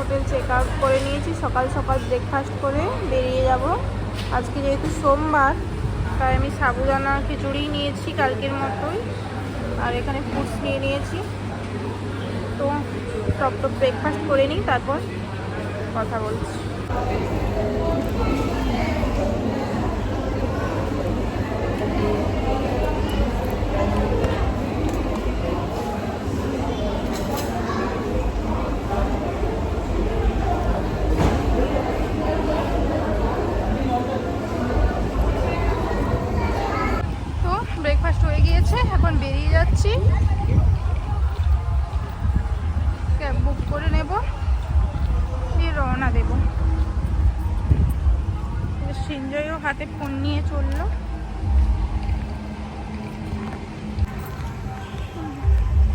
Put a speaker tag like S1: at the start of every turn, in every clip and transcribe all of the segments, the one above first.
S1: Hotel check out করে নিয়েছি। সকাল সকাল ব্রেকফাস্ট করে বেরিয়ে যাব। আজকে যেহেতু সোমবার, তাই আমি সাবুদানা খিচুড়ি নিয়েছি কালকের মতোই, আর এখানে ফ্রুটস নিয়ে নিয়েছি। তো সব তো ব্রেকফাস্ট করে নিই, তারপর কথা বলছি। তো ব্রেকফাস্ট হয়ে গিয়েছে, এখন বেরিয়ে যাচ্ছি। ক্যাব বুক করে নেব, দিয়ে রওনা দেব। সিঞ্জয়ও হাতে ফোন নিয়ে চললো।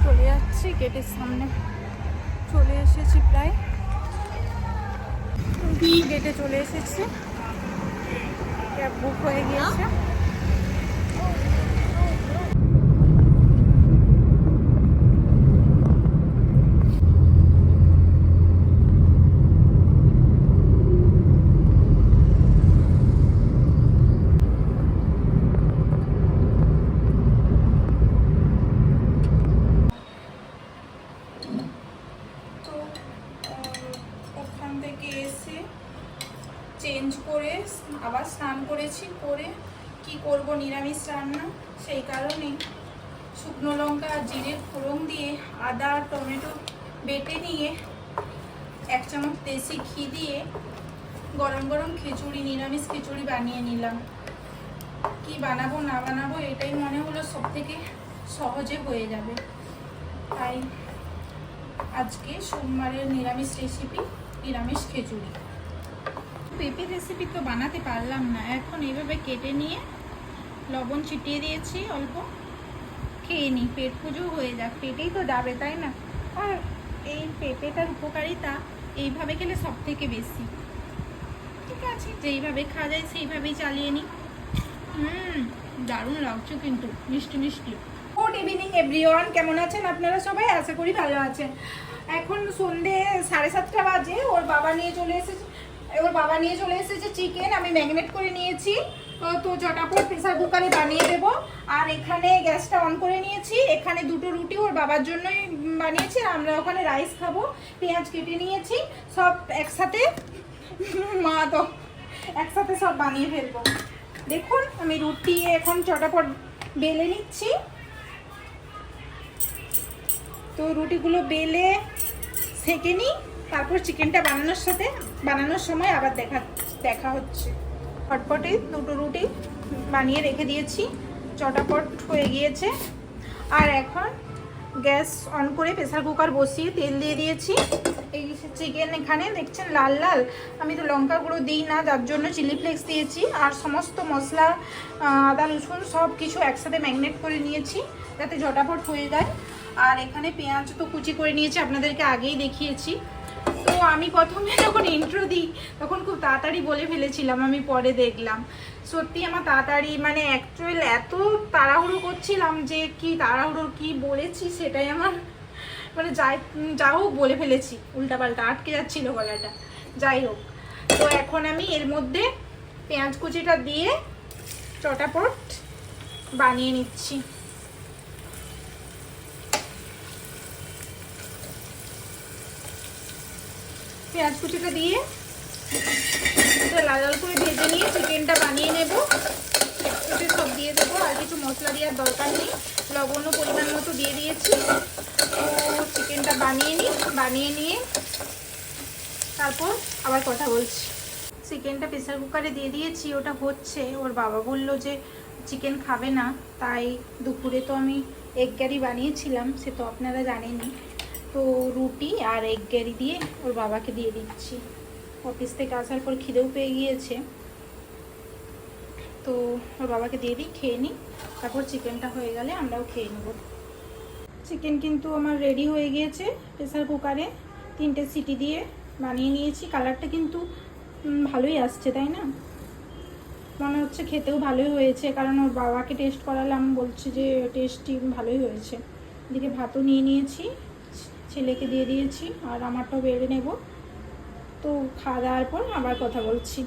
S1: চলে যাচ্ছি গেটের সামনে, চলে এসেছি, প্রায় গেটে চলে এসেছি। ক্যাব বুক হয়ে গিয়েছে। চেঞ্জ করে আবার স্নান করেছি, করে কি করব নিরামিষ রান্না, সেই কারণে শুকনো লঙ্কা আর জিরের ফোড়ন দিয়ে আদা টমেটো বেটে নিয়ে 1 চামচ দেশি ঘি দিয়ে গরম গরম খিচুড়ি, নিরামিষ খিচুড়ি বানিয়ে নিলাম। কি বানাবো না বানাবো এটাই মনে হলো সব থেকে সহজে হয়ে যাবে, তাই আজকে সোমবারের নিরামিষ রেসিপি নিরামিষ খিচুড়ি। পেঁপে রেসিপি তো বানাতে পারলাম না, এখন এইভাবে কেটে নিয়ে লবণ ছিটিয়ে দিয়েছি অল্প, খেয়ে নিই, পেট পুজো হয়ে যাক, পেটেই তো যাবে তাই না। আর এই পেঁপেটার উপকারিতা এইভাবে খেলে সব থেকে বেশি। ঠিক আছে, যেইভাবে খাওয়া যায় সেইভাবেই চালিয়ে নিই। দারুণ লাগছে কিন্তু, মিষ্টি মিষ্টি। গুড ইভিনিং এভরিওয়ান, কেমন আছেন আপনারা সবাই? আশা করি ভালো আছেন। এখন সন্ধে 7:30 বাজে। ওর বাবা নিয়ে চলে এসেছে চিকেন, আমি ম্যারিনেট করে নিয়েছি। তো চটাপট প্রেসার কুকারে বানিয়ে দেবো। আর এখানে গ্যাসটা অন করে নিয়েছি। এখানে 2টো রুটি ওর বাবার জন্যই বানিয়েছি, আমরা ওখানে রাইস খাবো। পেঁয়াজ কেটে নিয়েছি, সব একসাথে সব বানিয়ে ফেলবো। দেখুন আমি রুটি এখন চটাপট বেলে নিচ্ছি। তো রুটিগুলো বেলে সেঁকে নিই, তারপর চিকেনটা বানানোর সময় আবার দেখা হচ্ছে। চটপটে 2টো রুটি বানিয়ে রেখে দিয়েছি, চটাপট হয়ে গিয়েছে। আর এখন গ্যাস অন করে প্রেসার কুকার বসিয়ে তেল দিয়ে দিয়েছি। এই চিকেন এখানে দেখছেন লাল লাল, আমি তো লঙ্কা গুঁড়ো দিই না, যার জন্য চিলি ফ্লেক্স দিয়েছি। আর সমস্ত মশলা, আদা রসুন সব কিছু একসাথে ম্যারিনেট করে নিয়েছি যাতে ঝটাপট হয়ে যায়। আর এখানে পেঁয়াজ তো কুচি করে নিয়েছি, আপনাদেরকে আগেই দেখিয়েছি। তো আমি প্রথমে যখন ইন্ট্রো দিই তখন খুব তাড়াতাড়ি বলে ফেলেছিলাম, আমি পরে দেখলাম সত্যি আমার তাড়াতাড়ি, মানে অ্যাকচুয়াল এত তাড়াহুড়ো করছিলাম যে তাড়াহুড়ো কি বলেছি সেটাই আমার মানে যা হোক বলে ফেলেছি, উল্টাপাল্টা আটকে যাচ্ছিল গলাটা, যাই হোক। তো এখন আমি এর মধ্যে পেঁয়াজ কুচিটা দিয়ে চটাপট বানিয়ে নিচ্ছি। পেঁয়াজ কুচিটা দিয়ে লাল লাল করে ভেজে নিয়ে চিকেনটা বানিয়ে নেব। সব দিয়ে দেবো, আর কিছু মশলা দেওয়ার দরকার নেই, লবণও পরিমাণ মতো দিয়ে দিয়েছি। তো চিকেনটা বানিয়ে নিয়ে তারপর আবার কথা বলছি। চিকেনটা প্রেসার কুকারে দিয়ে দিয়েছি, ওটা হচ্ছে। ওর বাবা বলল যে চিকেন খাবে না, তাই দুপুরে তো আমি এগ কারি বানিয়েছিলাম, সে তো আপনারা জানেনই। তো রুটি আর এগ কারি দিয়ে ওর বাবাকে দিয়ে দিচ্ছি। অফিস থেকে আসার পর খিদেও পেয়ে গিয়েছে, তো ওর বাবাকে দিয়ে দিই, খেয়ে নিই, তারপর চিকেনটা হয়ে গেলে আমরাও খেয়ে নেব। চিকেন কিন্তু আমার রেডি হয়ে গিয়েছে, প্রেসার কুকারে 3টে সিটি দিয়ে বানিয়ে নিয়েছি। কালারটা কিন্তু ভালোই আসছে, তাই না? মনে হচ্ছে খেতেও ভালোই হয়েছে, কারণ ওর বাবাকে টেস্ট করালাম, বলছে যে টেস্টটি ভালোই হয়েছে। এদিকে ভাতও নিয়ে নিয়েছি, ছেলেকে দিয়ে দিয়েছি, আর আমারটাও বেড়ে নেব। তো খাওয়া দাওয়ার পর আবার কথা বলছি।